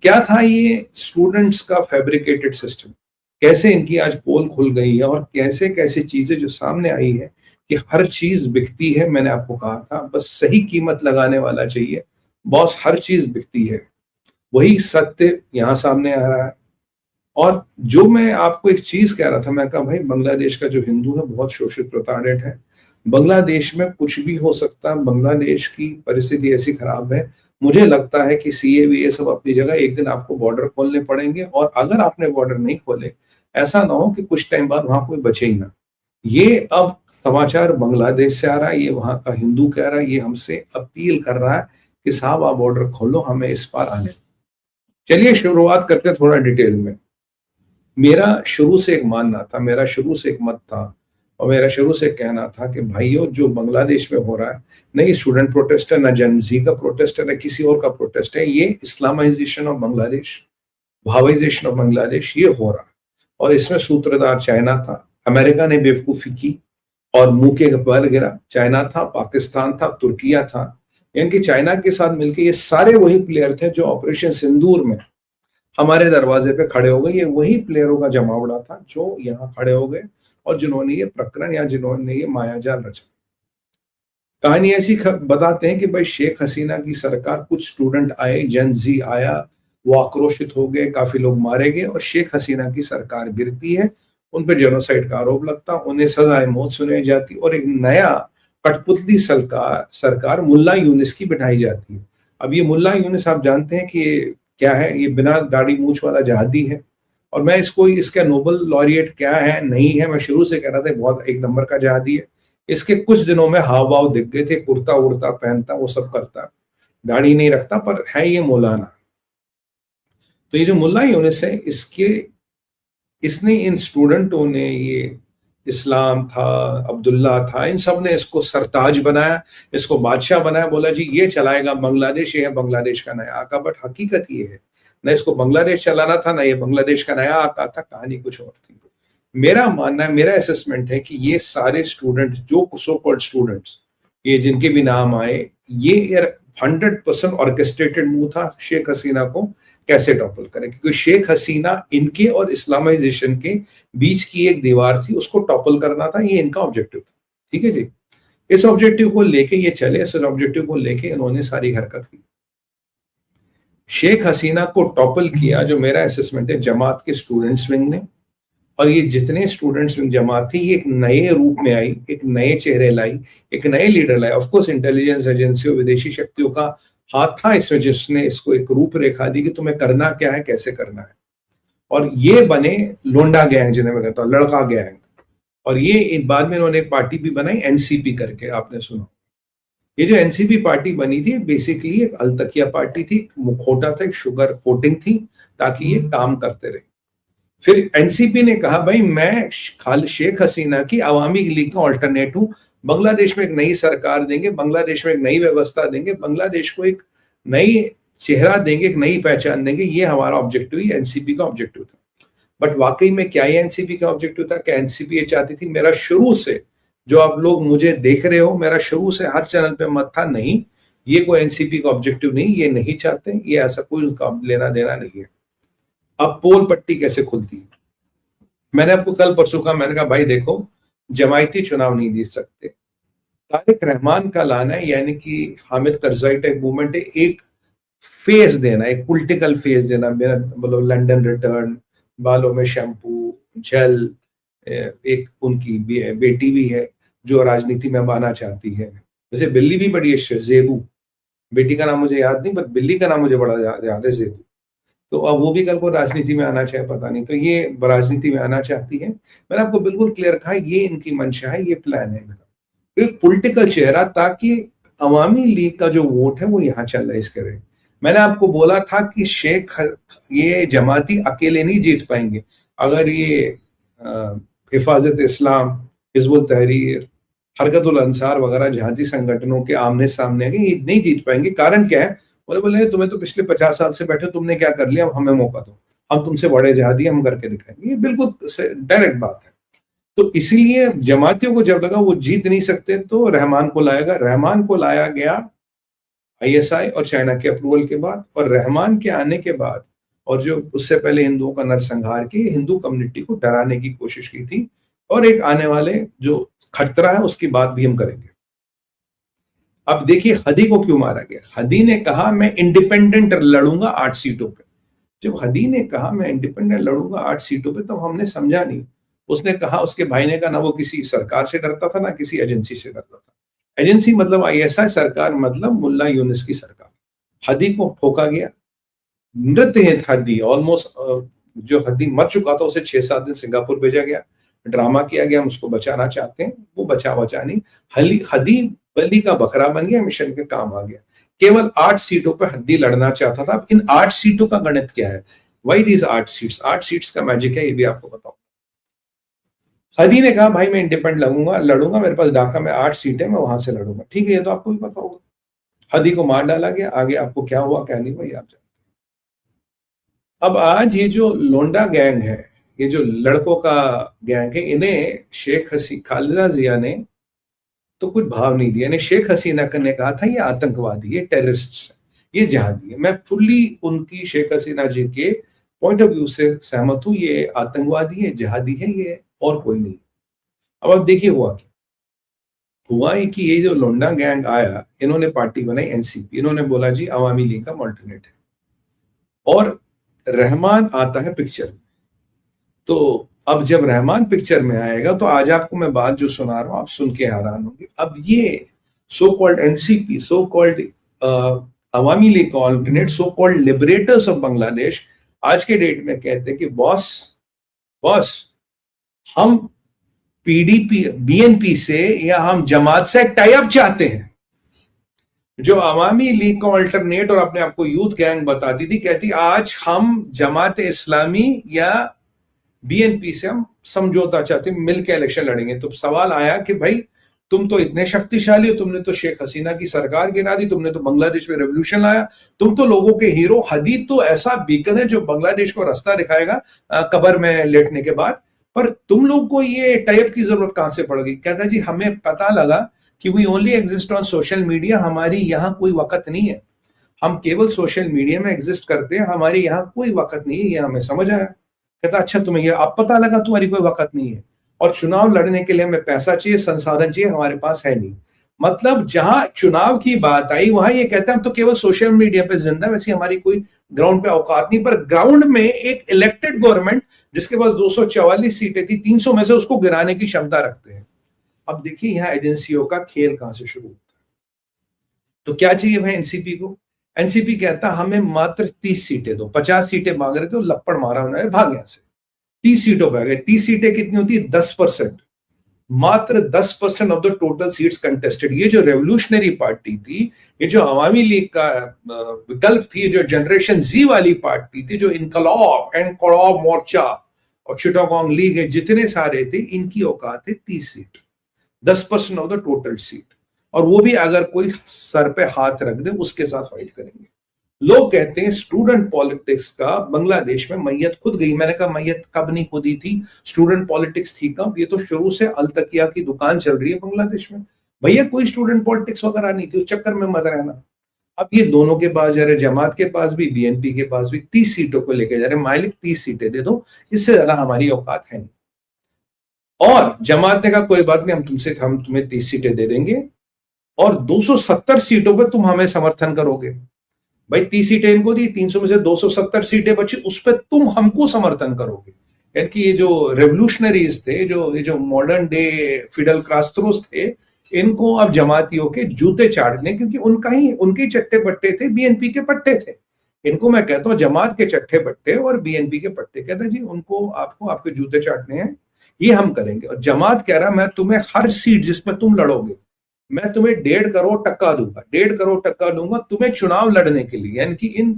क्या था ये स्टूडेंट्स का फैब्रिकेटेड सिस्टम, कैसे इनकी आज पोल खुल गई है और कैसे कैसे चीजें जो सामने आई है कि हर चीज बिकती है। मैंने आपको कहा था बस सही कीमत लगाने वाला चाहिए, बॉस हर चीज बिकती है। वही सत्य यहाँ सामने आ रहा है। और जो मैं आपको एक चीज कह रहा था, मैं कहा भाई बांग्लादेश का जो हिंदू है बहुत शोषित प्रताड़ित है। बांग्लादेश में कुछ भी हो सकता है, बांग्लादेश की परिस्थिति ऐसी खराब है। मुझे लगता है कि सीएए सब अपनी जगह, एक दिन आपको बॉर्डर खोलने पड़ेंगे, और अगर आपने बॉर्डर नहीं खोले, ऐसा ना हो कि कुछ टाइम बाद वहां कोई बचे ही ना। ये अब समाचार बांग्लादेश से आ रहा है, ये वहां का हिंदू कह रहा है, ये हमसे अपील कर रहा है कि साहब आप बॉर्डर खोलो, हमें इस पार आने। चलिए शुरुआत करते हैं थोड़ा डिटेल में। मेरा शुरू से एक मानना था, मेरा शुरू से एक मत था, और मेरा शुरू से कहना था कि भाइयों जो बांग्लादेश में हो रहा है, न ये स्टूडेंट प्रोटेस्ट है, न जनजी का प्रोटेस्ट है, न किसी और का प्रोटेस्ट है, ये इस्लामाइजेशन ऑफ बांग्लादेश, भावाइजेशन ऑफ बांग्लादेश ये हो रहा है। और इसमें सूत्रधार चाइना था, अमेरिका ने बेवकूफी की और मुंह के बल गिरा। चाइना था, पाकिस्तान था, तुर्किया था, यानी कि चाइना के साथ मिलकर ये सारे वही प्लेयर थे जो ऑपरेशन सिंदूर में हमारे दरवाजे पे खड़े हो गए। ये वही प्लेयरों का जमावड़ा था जो यहाँ खड़े हो गए और जिन्होंने ये प्रकरण या जिन्होंने ये मायाजाल रचा। कहानी ऐसी बताते हैं कि भाई शेख हसीना की सरकार, कुछ स्टूडेंट आए, जन जी आया, वो आक्रोशित हो गए, काफी लोग मारे गए और शेख हसीना की सरकार गिरती है। उन पर जेनोसाइड का आरोप लगता, उन्हें सजाए मौत सुनाई जाती और एक नया कठपुतली सरकार मुल्ला यूनिस की बिठाई जाती है। अब ये मुल्ला यूनिस आप जानते हैं कि क्या है, ये बिना दाढ़ी मूछ वाला जहादी है। और मैं इसको, इसका नोबेल लॉरिएट क्या है नहीं है, मैं शुरू से कह रहा था बहुत एक नंबर का जहादी है। इसके कुछ दिनों में हाव भाव दिख गए थे, कुर्ता उड़ता पहनता, वो सब करता, दाढ़ी नहीं रखता, पर है ये मौलाना। तो ये जो मुल्ला यूनिस है, इसने इन स्टूडेंटों ने, ये इस्लाम था, अब्दुल्ला था, इन सब ने इसको सरताज बनाया, इसको बादशाह बनाया, बोला जी ये चलाएगा बांग्लादेश, ये है बांग्लादेश का नया आका। बट हकीकत ये है, न इसको बांग्लादेश चलाना था, ना ये बांग्लादेश का नया आका था, कहानी कुछ और थी। मेरा मानना है, मेरा असेसमेंट है कि ये सारे स्टूडेंट, जो सो कॉल्ड स्टूडेंट्स, ये जिनके भी नाम आए, ये 100% ऑर्केस्ट्रेटेड मूव था शेख हसीना को कैसे टॉपल करें, क्योंकि शेख हसीना इनके और इस्लामाइजेशन के बीच की एक दीवार थी, उसको टॉपल करना था, ये इनका ऑब्जेक्टिव था। ठीक है जी, इस ऑब्जेक्टिव को लेके ये चले, इस ऑब्जेक्टिव को लेके इन्होंने सारी हरकत की। शेख हसीना को टॉपल किया, जो मेरा असेसमेंट है, जमात के स्टूडेंट्स विंग ने। और ये जितने स्टूडेंट्स विंग जमात थी, ये एक नए रूप में आई, एक नए चेहरे लाई, एक नए लीडर लाए। ऑफकोर्स इंटेलिजेंस एजेंसियों, विदेशी शक्तियों का हाथ था इसमें, जिसने इसको एक रूपरेखा दी कि तुम्हें करना क्या है, कैसे करना है। और ये बने लोंडा गैंग, जिन्हें मैं कहता हूँ लड़का गैंग। और ये बाद में इन्होंने एक पार्टी भी बनाई, एनसीपी करके, आपने सुना। ये जो एनसीपी पार्टी बनी थी, बेसिकली एक अलतकिया पार्टी थी, मुखौटा था, एक शुगर कोटिंग थी, ताकि ये काम करते रहे। फिर एनसीपी ने कहा भाई मैं खाली शेख हसीना की अवामी लीग का ऑल्टरनेट हूं, बांग्लादेश में एक नई सरकार देंगे, बांग्लादेश में एक नई व्यवस्था देंगे, बांग्लादेश को एक नई चेहरा देंगे, एक नई पहचान देंगे, ये हमारा ऑब्जेक्टिव ही एनसीपी का ऑब्जेक्टिव था। बट वाकई में क्या ये एनसीपी का ऑब्जेक्टिव था? क्या एनसीपी ये चाहती थी? मेरा शुरू से, जो आप लोग मुझे देख रहे हो, मेरा शुरू से हर चैनल पे मत था, नहीं ये कोई एनसीपी का ऑब्जेक्टिव नहीं, ये नहीं चाहते, ये ऐसा कोई उनका लेना देना नहीं है। अब पोल पट्टी कैसे खुलती है? मैंने आपको कल परसों कहा, मैंने कहा भाई देखो, जमायती चुनाव नहीं जीत सकते, तारिक रहमान का लाना है, यानी कि हामिद करजाई टाइप मूवमेंट है, एक फेस देना, एक पॉलिटिकल फेस देना। मेरा मतलब लंदन रिटर्न, बालों में शैम्पू, जेल, एक उनकी बेटी भी है जो राजनीति में आना चाहती है। जैसे बिल्ली भी बड़ी है, जेबू, बेटी का नाम मुझे याद नहीं, बट बिल्ली का नाम मुझे बड़ा याद है, जेबू। तो अब वो भी कल को राजनीति में आना चाहे, पता नहीं, तो ये राजनीति में आना चाहती है। मैंने आपको बिल्कुल क्लियर कहा, ये इनकी मंशा है, ये प्लान है इनका, एक पॉलिटिकल चेहरा, ताकि अवामी लीग का जो वोट है वो यहाँ चैनलाइज करे। मैंने आपको बोला था कि ये जमाती अकेले नहीं जीत पाएंगे, अगर ये हिफाजत इस्लाम, हिजबुल तहरीर, हरकतुल अंसार वगैरह जहादी संगठनों के आमने सामने आगे, ये नहीं जीत पाएंगे। कारण क्या है? बोले तुम्हें तो पिछले 50 साल से बैठे, तुमने क्या कर लिया, हमें मौका दो, हम तुमसे बड़े जहादी, हम करके दिखाएंगे। ये बिल्कुल डायरेक्ट बात है। तो इसीलिए जमातियों को जब लगा वो जीत नहीं सकते, तो रहमान को लाया गया ISI और चाइना के अप्रूवल के बाद। और रहमान के आने के बाद और जो उससे पहले हिंदुओं का नरसंहार की हिंदू कम्युनिटी को डराने की कोशिश की थी। और एक आने वाले जो खतरा है उसकी बात भी हम करेंगे। अब देखिए हदी को क्यों मारा गया। हदी ने कहा मैं इंडिपेंडेंट लड़ूंगा 8 सीटों पे। जब हदी ने कहा मैं इंडिपेंडेंट लड़ूंगा 8 सीटों पे, तब हमने समझा नहीं। उसने कहा, उसके भाई ने कहा ना वो किसी सरकार से डरता था ना किसी एजेंसी से डरता था। एजेंसी मतलब आईएसआई, सरकार मतलब मुल्ला यूनुस की सरकार। हदी को ठोका गया। नृत्य है हदी ऑलमोस्ट, जो हदी मर चुका था उसे 6-7 दिन सिंगापुर भेजा गया, ड्रामा किया गया, हम उसको बचाना चाहते हैं, वो बचा नहीं। हदी बलि का बकरा बन गया, मिशन के काम आ गया। केवल 8 सीटों पर हदी लड़ना चाहता था। अब इन 8 सीटों का गणित क्या है, वाई दीज 8 सीट्स, 8 सीट्स का मैजिक है, ये भी आपको बताऊं। हदी ने कहा भाई मैं इंडिपेंडेंट लड़ूंगा, मेरे पास ढाका में 8 सीटें, मैं वहां से लड़ूंगा। ठीक है, ये तो आपको भी पता होगा। हदी को मार डाला गया। आगे आपको क्या हुआ क्या नहीं हुआ ये आप जानते हैं। अब आज ये जो लोंडा गैंग है, ये जो लड़कों का गैंग है, इन्हें शेख खालिदा जिया ने तो कुछ भाव नहीं दिया। शेख हसीना ने कहा था ये आतंकवादी, ये टेररिस्ट, ये जिहादी है। मैं फुल्ली उनकी शेख हसीना जी के पॉइंट ऑफ व्यू से सहमत हूं। ये आतंकवादी है, जिहादी है, ये और कोई नहीं। अब आप देखिए हुआ क्या हुआ है कि ये जो लोंडा गैंग आया, इन्होंने पार्टी बनाई एनसीपी। इन्होंने बोला जी अवामी लीग का अल्टरनेट है, और रहमान आता है पिक्चर में। तो अब जब रहमान पिक्चर में आएगा तो आज आपको मैं बात जो सुना रहा हूं आप सुन के हैरान होंगे। अब ये so called NCP, so called Awami League का alternate, so called liberators of Bangladesh आज के डेट में कहते हैं कि बॉस हम पीडीपी बीएनपी से या हम जमात से टाई अप चाहते हैं। जो अवामी लीग का अल्टरनेट और अपने आपको यूथ गैंग बताती थी, कहती आज हम जमात इस्लामी या बीएनपी से हम समझौता चाहते हैं, मिलकर इलेक्शन लड़ेंगे। तो सवाल आया कि भाई तुम तो इतने शक्तिशाली हो, तुमने तो शेख हसीना की सरकार गिरा दी, तुमने तो बांग्लादेश में रेवोल्यूशन लाया, तुम तो लोगों के हीरो। हदी तो ऐसा बीकन है जो बांग्लादेश को रास्ता दिखाएगा कब्र में लेटने के बाद, पर तुम लोग को ये टाइप की जरूरत कहां से पड़ गई। कहता जी हमें पता लगा कि we only exist on social media, हमारी यहाँ कोई वक्त नहीं है, हम केवल सोशल मीडिया में एग्जिस्ट करते हैं, हमारी यहाँ कोई वक्त नहीं है, ये हमें समझ आया। कहता अच्छा तुम्हें ये अब पता लगा तुम्हारी कोई वक्त नहीं है, और चुनाव लड़ने के लिए हमें पैसा चाहिए, संसाधन चाहिए, हमारे पास है नहीं। मतलब जहां चुनाव की बात आई वहां ये कहते हैं हम तो केवल सोशल मीडिया पे जिंदा, वैसे हमारी कोई ग्राउंड पे औकात नहीं। पर ग्राउंड में एक इलेक्टेड गवर्नमेंट जिसके पास 244 सीटें थी, 300 में से उसको गिराने की क्षमता रखते हैं। अब देखिए यहाँ एजेंसियों का खेल कहां से शुरू होता है। तो क्या चाहिए भाई एनसीपी को। एनसीपी कहता हमें मात्र 30 सीटें दो। 50 सीटें मांग रहे थे, लपड़ मारा उन्होंने, भाग यहां से। 30 सीटों पे आ गए। 30 सीटें कितनी होती है, 10%, मात्र 10% of the total seats contested. ये जो रेवोल्यूशनरी पार्टी थी, ये जो अवामी लीग का विकल्प थी, जो जनरेशन जी वाली पार्टी थी, जो इनकलाब एंड मोर्चा और चिटागोंग लीग है, जितने सारे थे, इनकी औकात है 30 seat, 10% of the total seat. और वो भी अगर कोई सर पे हाथ रख दे उसके साथ फाइट करेंगे। लोग कहते हैं स्टूडेंट पॉलिटिक्स का बांग्लादेश में मैयत खुद गई। मैंने कहा मैयत कब नहीं खुदी थी, स्टूडेंट पॉलिटिक्स थी कब। ये तो शुरू से अलतकिया की दुकान चल रही है बांग्लादेश में। भैया कोई स्टूडेंट पॉलिटिक्स वगैरह नहीं थी, उस चक्कर में मत रहना। अब ये दोनों के पास जा रहे, जमात के पास भी बीएनपी के पास भी 30 सीटों को लेके जा रहे। मालिक 30 सीटें दे दो, इससे ज्यादा हमारी औकात है नहीं। और जमात ने कहा कोई बात नहीं, हम तुम्हें 30 सीटें दे देंगे और 270 सीटों पर तुम हमें समर्थन करोगे। भाई 30 सीटें इनको दी, 300 में से 270 सीटें बची, उस पर तुम हमको समर्थन करोगे। यानी कि ये जो रेवोल्यूशनरीज थे, ये जो मॉडर्न डे फिडल कास्ट्रोस थे, इनको अब जमातियों के जूते चाटने, क्योंकि उनके चट्टे बट्टे थे, बीएनपी के पट्टे थे। इनको मैं कहता हूं जमात के चट्टे बट्टे और बीएनपी के पट्टे। कहता जी उनको आपको आपके जूते चाटने हैं, ये हम करेंगे। और जमात कह रहा मैं तुम्हें हर सीट जिसमें तुम लड़ोगे मैं तुम्हें 1.5 करोड़ टक्का दूंगा, 1.5 करोड़ टक्का दूंगा तुम्हें चुनाव लड़ने के लिए। यानी कि इन